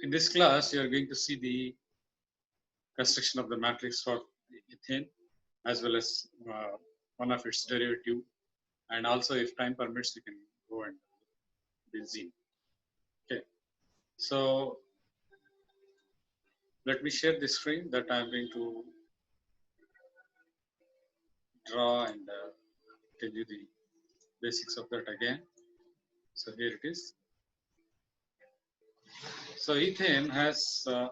In this class, you are going to see the construction of the matrix for ethane as well as one of its derivative, and also if time permits, we can go and benzene. Okay, so let me share the screen that I'm going to draw and tell you the basics of that again. So here it is. So ethane has a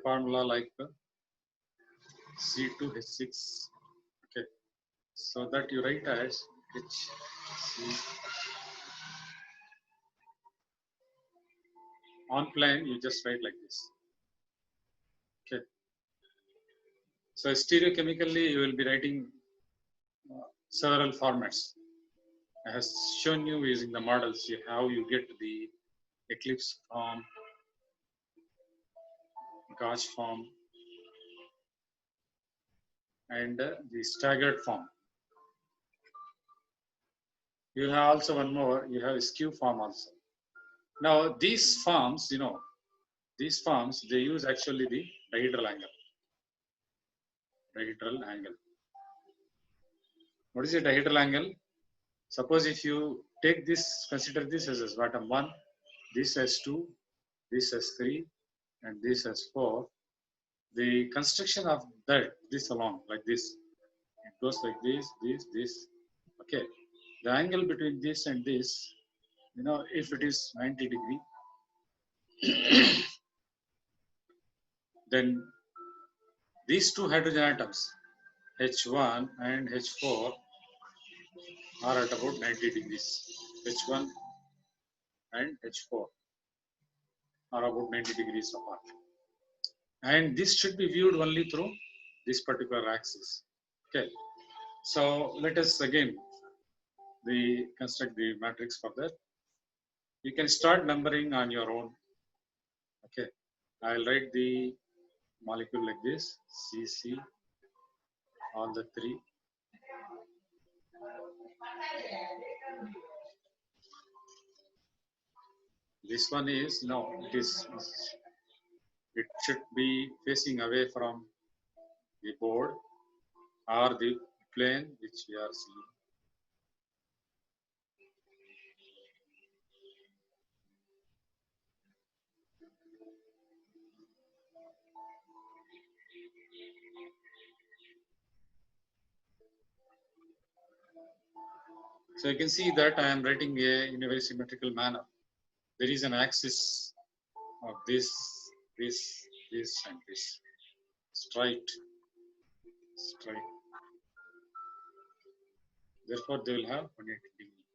formula like C2H6. Okay, so that you write as HC. On plane, you just write like this. Okay. So stereochemically, you will be writing several formats. I have shown you using the models how you get the eclipse form, gauge form, and the staggered form. You have also one more, you have skew form also. Now these forms, these forms, they use actually the dihedral angle. Dihedral angle. What is a dihedral angle? Suppose if you take this, consider this as bottom 1, this as 2, this as 3, and this as 4. The construction of that, this along, like this, it goes like this, this. Okay. The angle between this and this, if it is 90 degree, then these two hydrogen atoms, H1 and H4, are at about 90 degrees. H1 and H4 are about 90 degrees apart. And this should be viewed only through this particular axis. Okay. So let us again construct the matrix for that. You can start numbering on your own. Okay. I'll write the molecule like this, CC, all the 3. This one is, it should be facing away from the board or the plane which we are seeing. So you can see that I am writing in a very symmetrical manner. There is an axis of this, and this. Straight. Therefore, they will have 180 degree.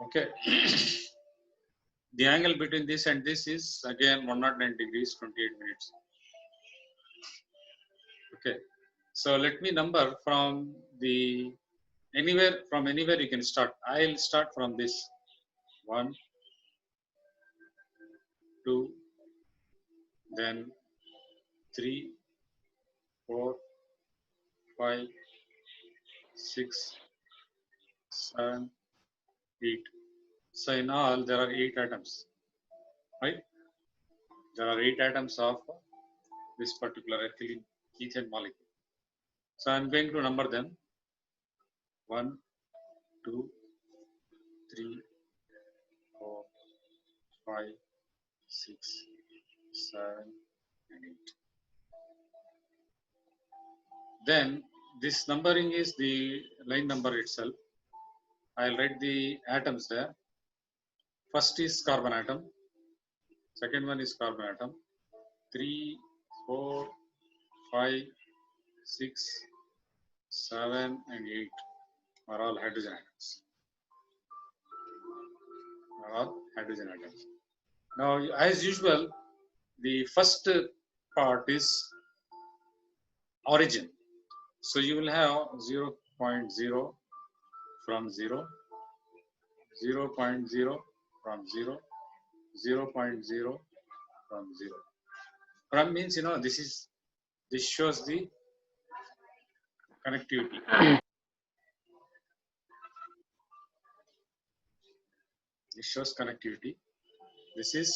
Okay. The angle between this and this is again 109 degrees, 28 minutes. Okay. So let me number from anywhere you can start. I'll start from this 1, 2, then 3, 4, 5, 6, 7, 8. So in all, there are 8 atoms, right? There are 8 atoms of this particular ethane molecule. So I'm going to number them 1, 2, 3, 4, 5, 6, 7, and 8. Then this numbering is the line number itself. I'll write the atoms there. First is carbon atom. Second one is carbon atom. 3, 4, 5, 6, 7, and 8 are all hydrogen atoms. Now, as usual, the first part is origin. So you will have 0.0 from 0, 0.0 from 0, 0.0 from 0. From means, this shows the connectivity. This shows connectivity. This is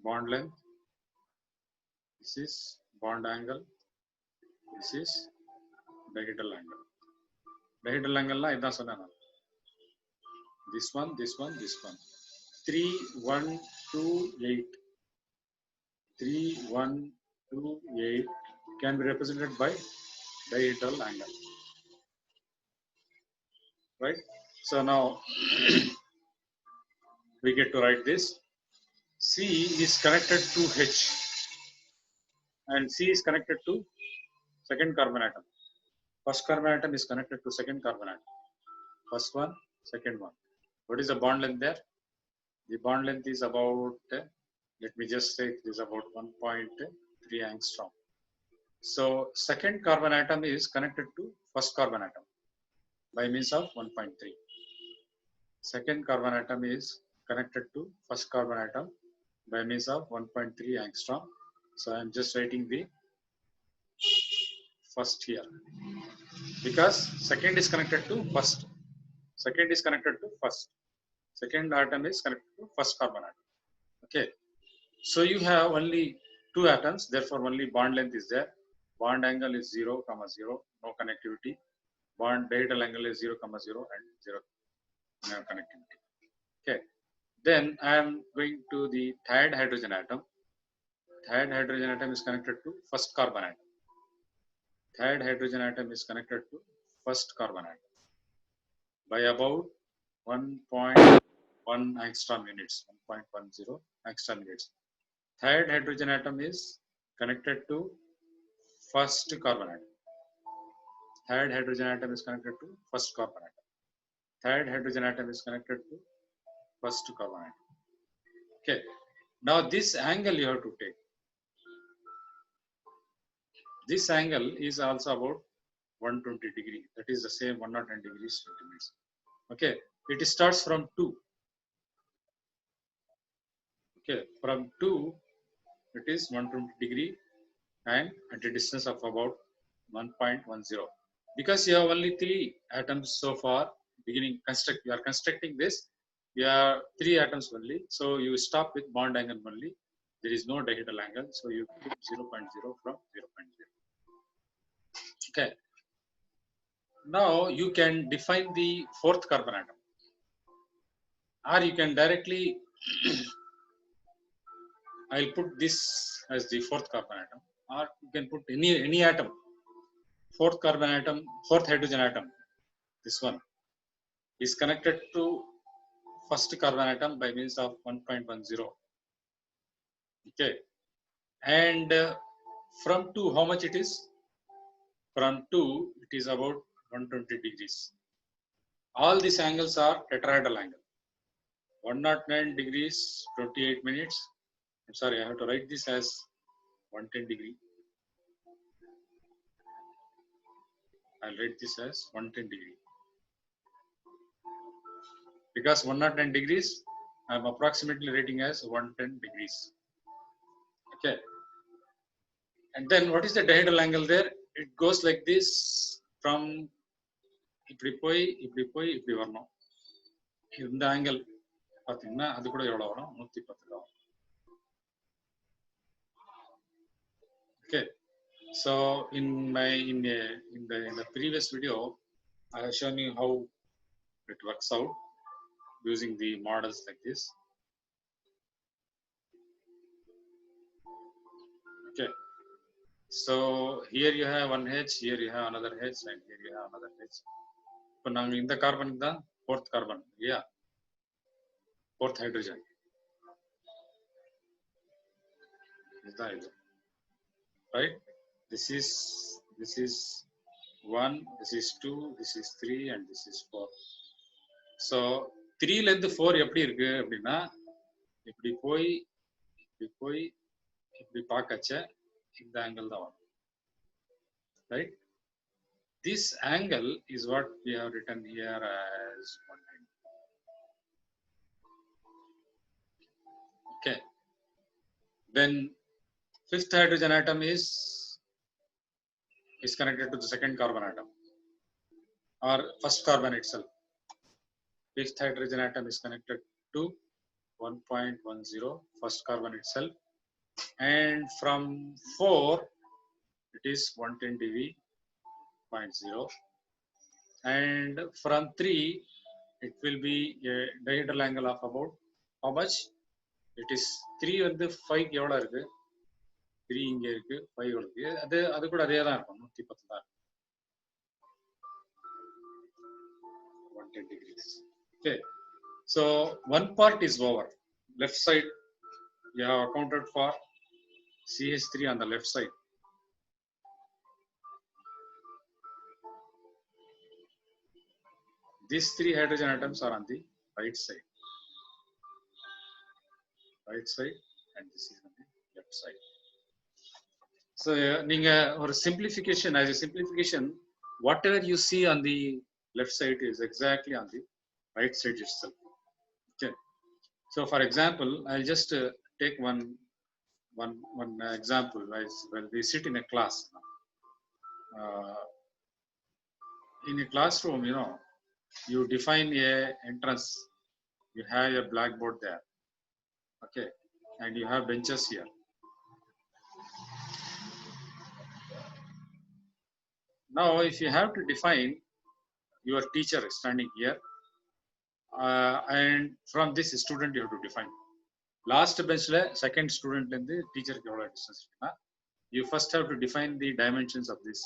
bond length. This is bond angle. This is dihedral angle. Dihedral angle la idha sonna na. This one, this one, this one. 3, 1, 2, 8. 3, 1, 2, 8 can be represented by dihedral angle. Right? So now we get to write this. C is connected to H and C is connected to second carbon atom. First carbon atom is connected to second carbon atom. First one, second one. What is the bond length there? The bond length is about, let me just say it is about 1.3 angstrom. So second carbon atom is connected to first carbon atom by means of 1.3. Second carbon atom is connected to first carbon atom by means of 1.3 angstrom. So I am just writing the first here because second is connected to first. Second is connected to first. Second atom is connected to first carbon atom. Okay. So you have only two atoms, therefore only bond length is there. Bond angle is 0, 0, no connectivity. Bond dihedral angle is 0, 0 and 0, no connectivity. Okay. Then I am going to the thired hydrogen atom. Thired hydrogen atom is connected to first carbon atom. Thired hydrogen atom is connected to first carbon atom by about 1.1 angstrom units, 1.10 angstrom units. Thired hydrogen atom is connected to first carbon atom. Thired hydrogen atom is connected to first carbon atom. Thired hydrogen atom is connected to first carbon atom. Okay. Now this angle you have to take. This angle is also about 120 degree. That is the same 110 degrees centimeters. Okay. It starts from 2. Okay. From 2, it is 120 degree and at a distance of about 1.10. Because you have only 3 atoms so far, beginning you are constructing this, you have 3 atoms only. So you stop with bond angle only. There is no dihedral angle. So you put 0.0 from 0.0. Okay. Now you can define the fourth carbon atom. Or you can directly, I'll put this as the fourth carbon atom. Or you can put any atom. Fourth carbon atom, fourth hydrogen atom. This one is connected to first carbon atom by means of 1.10. Okay. And from 2, how much it is? From 2, it is about 120 degrees. All these angles are tetrahedral angle. 109 degrees, 28 minutes. I'm sorry, I have to write this as 110 degree. I'll write this as 110 degree. Because 109 degrees, I'm approximately rating as 110 degrees. Okay. And then what is the dihedral angle there? It goes like this from இப்படி போய் இப்படி வரணும். இந்த angle பாத்தீங்கன்னா அது கூட எவ்வளவு வரும்? 110 வரும். Okay. So in the previous video, I have shown you how it works out using the models like this. Okay. So here you have one H, here you have another H, and here you have another H. இப்போ நாங்க இந்த கார்பனுக்கு தான் fourth carbon, yeah, fourth hydrogen. இதுதான் இது. Right? This is 1, this is 2, this is 3, and this is 4. So 3 ல இருந்து 4 எப்படி இருக்கு அப்படின்னா இப்படி போய் இப்படி பார்க்கச்ச இந்த ஆங்கிள் தான் வரும். Right? This angle is what we have written here as 110. Okay. Then fifth hydrogen atom is connected to the second carbon atom or first carbon itself. Fifth hydrogen atom is connected to 1.10 first carbon itself, and from 4 it is 110 dV 0.0, and from 3 it will be a dihedral angle of about how much? It is 3 வந்து 5 எவ்வளவு இருக்கு? 3 இங்க இருக்கு, 5 இருக்கு. அது கூட அதே தான் இருக்கும், 110 தான். 110 degrees. Okay, so one part is over. Left side you have accounted for CH3 on the left side. These 3 hydrogen atoms are on the right side. Right side, and this is on the left side. So நீங்க ஒரு simplification, as a simplification, whatever you see on the left side is exactly on the right side itself. Okay, so for example, I'll just take one example. When we sit in a class, in a classroom, you define a entrance, you have a blackboard there, okay, and you have benches here. Now if you have to define your teacher standing here, and from this student you have to define. Last bench la second student and the teacher ku evlo distance irukna, you first have to define the dimensions of this,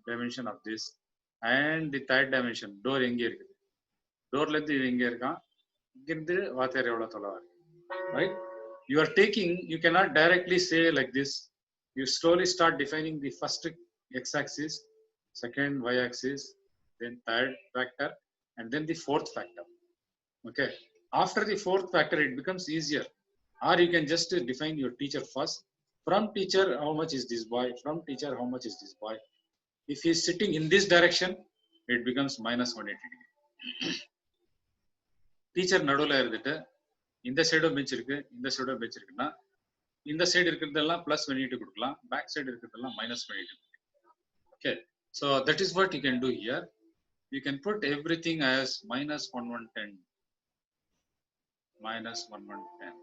dimension of this, and the third dimension, door enge irukku, door length enge iruka, ingirundi vaathaiyar evlo thola, right? You are taking, you cannot directly say like this. You slowly start defining the first x-axis, second y-axis, then third factor, and then the fourth factor. Okay, after the fourth factor it becomes easier, or you can just define your teacher first. From teacher, how much is this boy? From teacher, how much is this boy? If he is sitting in this direction, it becomes minus 180 degree. Teacher நடுவுல இருந்துட்டு இந்த side bench இருக்கு, இந்த side bench இருக்குன்னா இந்த side இருக்கிறதெல்லாம் plus 180 கொடுக்கலாம், back side இருக்கிறதெல்லாம் minus 180. Okay, so that is what you can do here. You can put everything as minus 1110, minus 1110.0,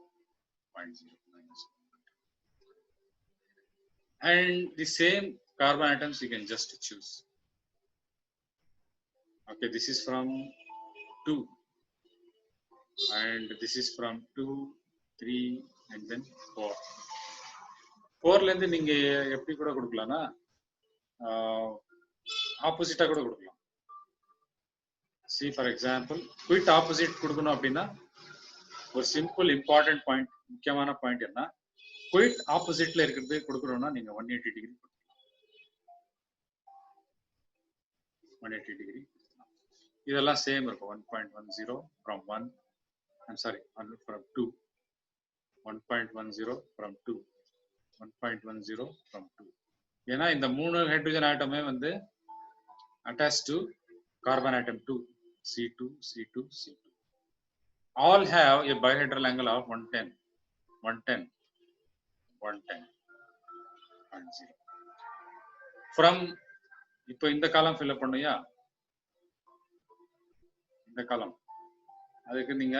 minus 1110. And the same carbon atoms you can just choose. Okay, this is from 2, and this is from 2, 3, and then 4. 4 ல இருந்து நீங்க எப்படி கூட கொடுக்கலாம்னா ஆப்போசிட்டா கூட கொடுக்கலாம். See, for example, quit opposite கொடுக்கணும் அப்படின்னா ஒரு சிம்பிள் இம்பார்ட்டன்ட் பாயிண்ட், முக்கியமான பாயிண்ட் என்ன, quit ஆப்போசிட்ல இருக்கிறது கொடுக்கணும்னா நீங்க 180 டிகிரி 180 டிகிரி. இதெல்லாம் சேம் இருக்கும். 1.10 from 1, I'm sorry, from 2, 1.10 from 2, 1.10 from 2. ஏன்னா இந்த மூணு ஹைட்ரஜன் ஆட்டமே வந்து attached to carbon atom 2, C2, C2, C2. All have a bihedral angle of 110, 110, 110.0. From இப்போ இந்த காலம் fill up பண்ணுயா, இந்த காலம் அதுக்கு நீங்க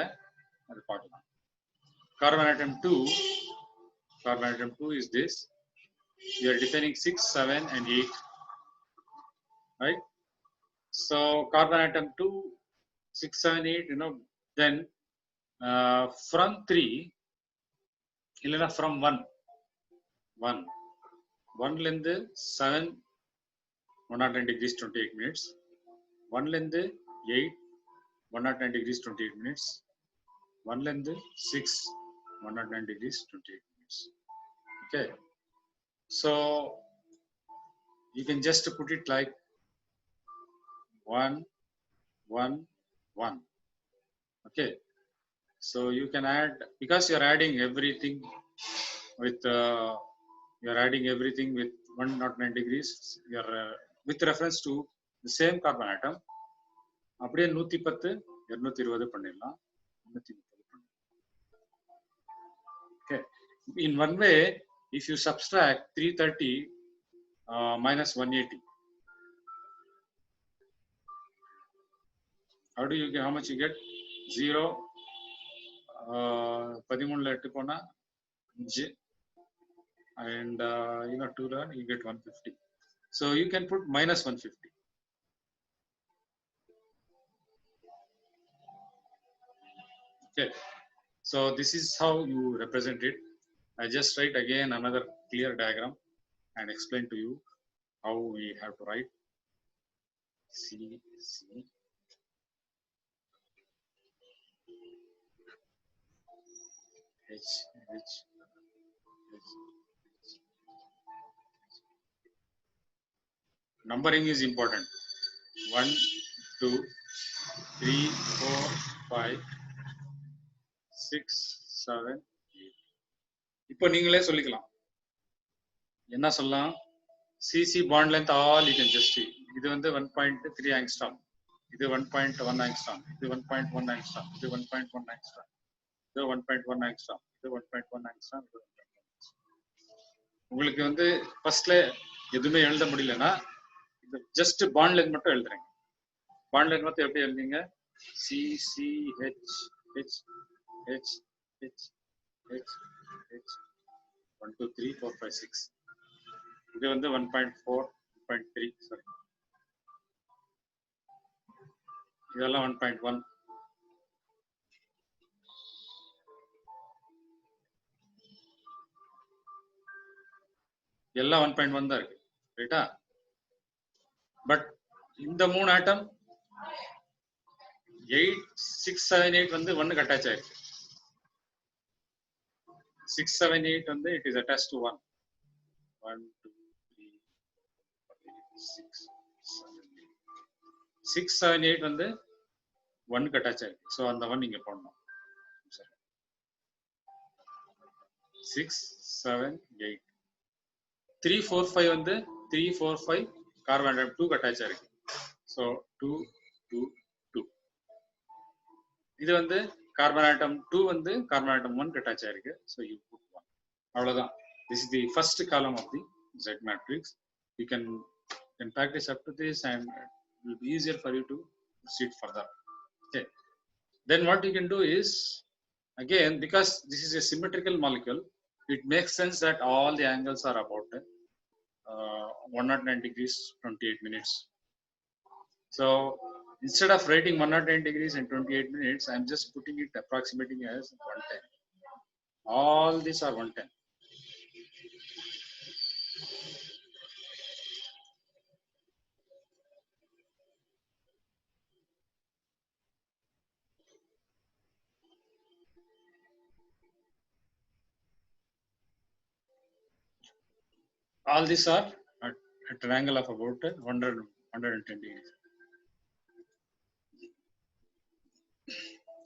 அது பார்க்கலாம். Carbon atom 2, carbon atom 2 is this. You are defining 6, 7, and 8, right? So carbon atom 2, 6, 7, 8, then from 3, illana from 1 lende 7, 110 degrees 28 minutes, 1 lende 8, 110 degrees 28 minutes, 1 lende 6, 110 degrees 28 minutes. Okay, so you can just put it like 1, 1, 1. Okay, so you can add, because you are adding everything with 109 degrees, you are with reference to the same carbon atom. அப்படியே 110, 220 பண்ணிடலாம், 130 பண்ணிடலாம். Okay, in one way, if you subtract 330 minus 180, how do you get, how much you get? 0, 13ல 8 போனா 5 and 2 learn you get 150. So you can put minus 150. Okay, so this is how you represent it. I just write again another clear diagram and explain to you how we have to write. C H H. Numbering is important. 1, 2, 3, 4, 5, 6, 7, 8. இப்போ நீங்களே சொல்லிக்கலாம். என்ன சொல்லலாம்? CC bond length all you can just see. இது வந்து 1.3 angstrom. இது 1.1 angstrom. இது 1.1 angstrom. இது 1.1 angstrom. இது 1.1 angstrom. இது 1.1 angstrom. உங்களுக்கு வந்து ஃபர்ஸ்ட்ல எதுவுமே எழுத முடியலன்னா இது ஜஸ்ட் பாண்ட் லென்த் மட்டும் எழுதுறீங்க. பாண்ட் லென்த் மட்டும் எப்படி எழுதுங்க? CCH H H H H H 1 2 3 4 5 6. இது வந்து 1.4 1.3 சாரி, இதெல்லாம் 1.1. எல்லாம் 1.1 தான் இருக்கு, ரைட்டா? பட் இந்த 3 ஆட்டம் 8 6 7 8 வந்து 1 அட்டாச் ஆயிருக்கு. 6 7 8 வந்து it is attached to 1 1 2 3 6 7 8 6 7 8 வந்து 1 அட்டாச் ஆயிருக்கு. ஸோ அந்த 1 இங்க போடணும். 6 7 8 3 4 5 வந்து 3 4 5 கார்பன் ஆட்டம் 2 அட்டாச் ஆயிருக்கு. ஸோ 2 2 2. இது வந்து கார்பன் ஆட்டம் 2 வந்து கார்பன் ஆட்டம் 1 அட்டாச் ஆயிருக்கு. So you put 1. அவ்வளவுதான். This is the first column of the Z matrix. You can practice up to this and it will be easier for you to proceed further. Okay. Then what you can do is, again, because this is a symmetrical molecule, it makes sense that all the angles are about 109 degrees 28 minutes. So instead of writing 109 degrees and 28 minutes, I'm just putting it approximating as 110. All these are 110. All these are at an angle of about 110 degrees.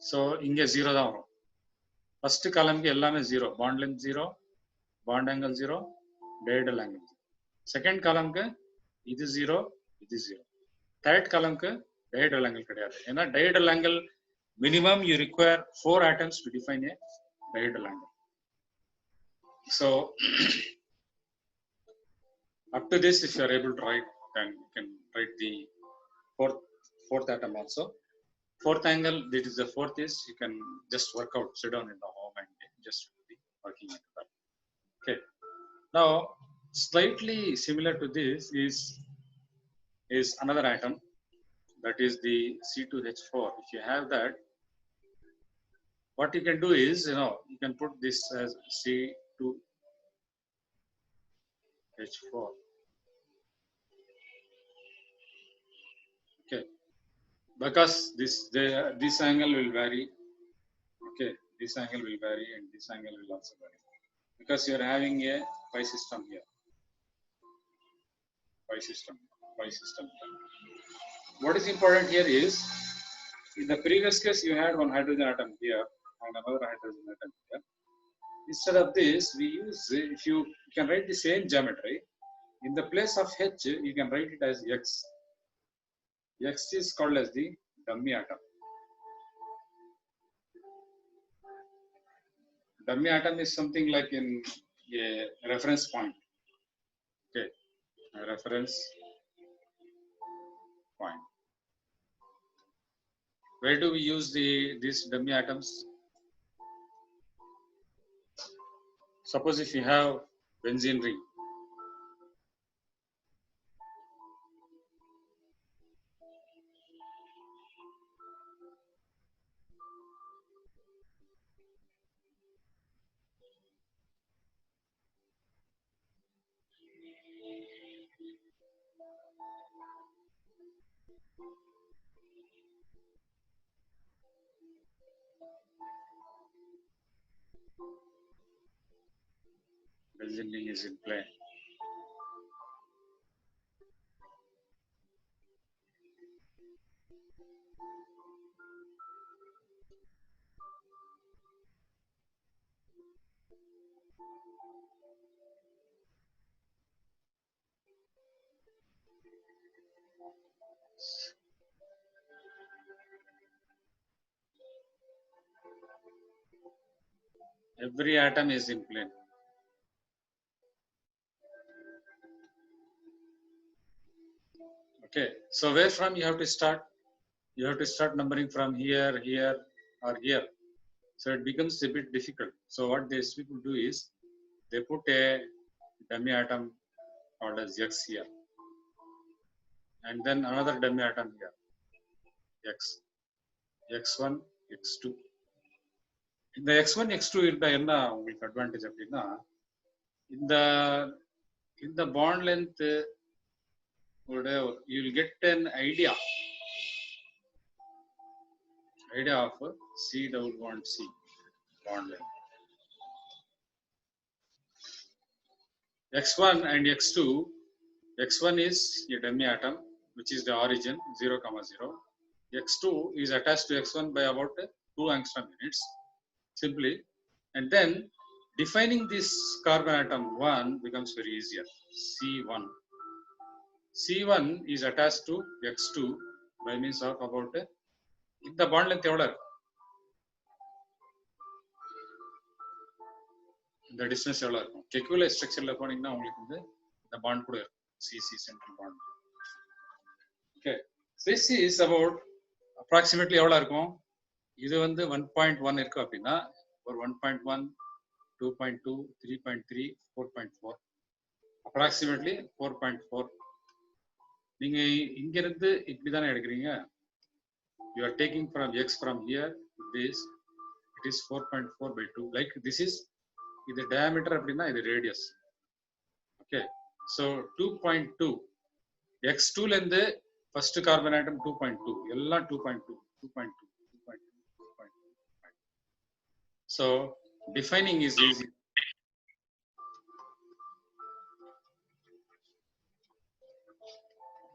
So இங்க 0 தான் வரும். First காலம்க்கு எல்லாமே 0, bond length 0, bond angle 0, dihedral angle 0. Second காலம்க்கு இது 0, இது 0. Third காலம்க்கு டயடல் angle கிடையாது. ஏன்னா டயடல் angle minimum you require 4 atoms to define a dihedral angle. So up to this, if you are able to write, then you can write the fourth atom also. Fourth angle, this is the fourth is, you can just work out, sit down in the home and just be working into that. Okay. Now, slightly similar to this is another atom, that is the C2H4. If you have that, what you can do is, you can put this as C2H4. Okay, because this angle will vary. Okay, this angle will vary and this angle will also vary, because you are having a pi system here. Pi system. What is important here is, in the previous case you had one hydrogen atom here and another hydrogen atom here. Instead of this, we use, if you can write the same geometry, in the place of H, you can write it as X. X is called as the dummy atom. Dummy atom is something like in a reference point. Okay, a reference point. Where do we use these dummy atoms? Suppose if you have benzene ring, benzene ring is in plane. Every atom is in plane. Okay, so where from you have to start? You have to start numbering from here, here, or here. So it becomes a bit difficult. So what these people do is they put a dummy atom called as X here, and then another dummy atom here, X, X1, X2. இந்த X1, X2 இருந்தா என்ன உங்களுக்கு advantage அப்படின்னா இந்த இந்த bond length you will get an idea of C double bond C bond length. X1 and X2, X1 is a dummy atom which is the origin 0, 0. X2 is attached to X1 by about 2 angstrom units simply, and then defining this carbon atom 1 becomes very easier. C1. C1 is attached to X2 by means of about இந்த bond length எவ்வளவு இருக்கும்? இந்த distance எவ்வளவு இருக்கும்? Kekulé structureல போனீங்கன்னா உங்களுக்கு வந்து இந்த bond கூட இருக்கும். CC central bond. Okay. This is about approximately எவ்வளவு இருக்கும்? இது வந்து 1.1 இருக்கு அப்படின்னா ஒரு 1.1, 2.2, 3.3, 4.4, approximately 4.4. நீங்க இங்க இருந்து இப்படி தானே எடுக்கிறீங்க. You are taking from X from here this, it is 4.4 by 2. Like this is இது diameter அப்படின்னா இது radius. Okay, so 2.2 X2 ல இருந்து first carbon atom 2.2 எல்லாம் 2.2 2.2 2.2 2.2. So defining is easy.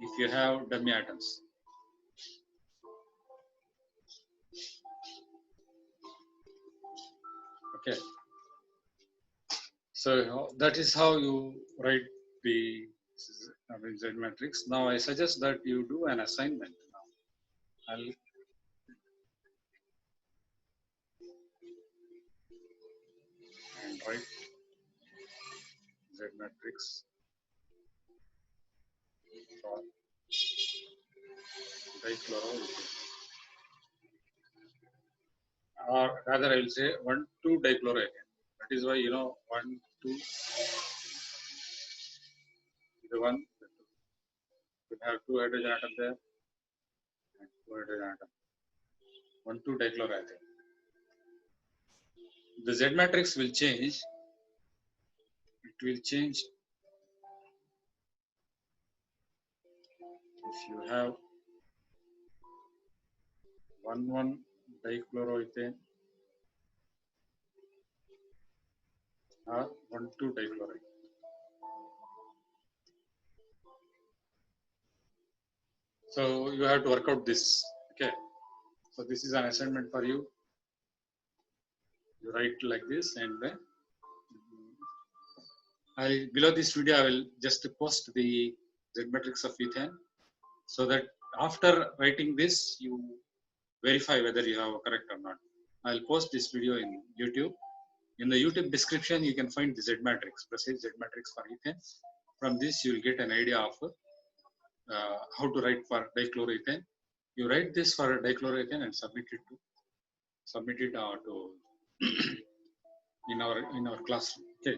If you have dummy atoms. Okay, so that is how you write the Z matrix. Now I suggest that you do an assignment now. And write Z matrix for dichloroethane. Or rather I will say 1, 2 dichloroethane. That is why, you know, 1, 2, the 1, the 2. You have 2 hydrogen atom there and 2 hydrogen atom. 1, 2 dichloroethane. The Z matrix will change. It will change if you have 1, 1 dichloroethane or 1, 2 dichloroethane. So you have to work out this. Okay, so this is an assignment for you. You write like this, and then below this video I will just post the Z matrix of ethane, so that after writing this you verify whether you have correct or not. I'll post this video in YouTube. In the YouTube description you can find the Z matrix, precise Z matrix for ethane. From this you will get an idea of how to write for dichloroethane. You write this for dichloroethane and submit it to in our classroom. Okay.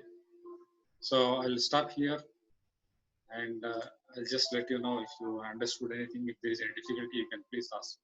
So I'll stop here, and I'll just let you know if you understood anything. If there is any difficulty, you can please ask.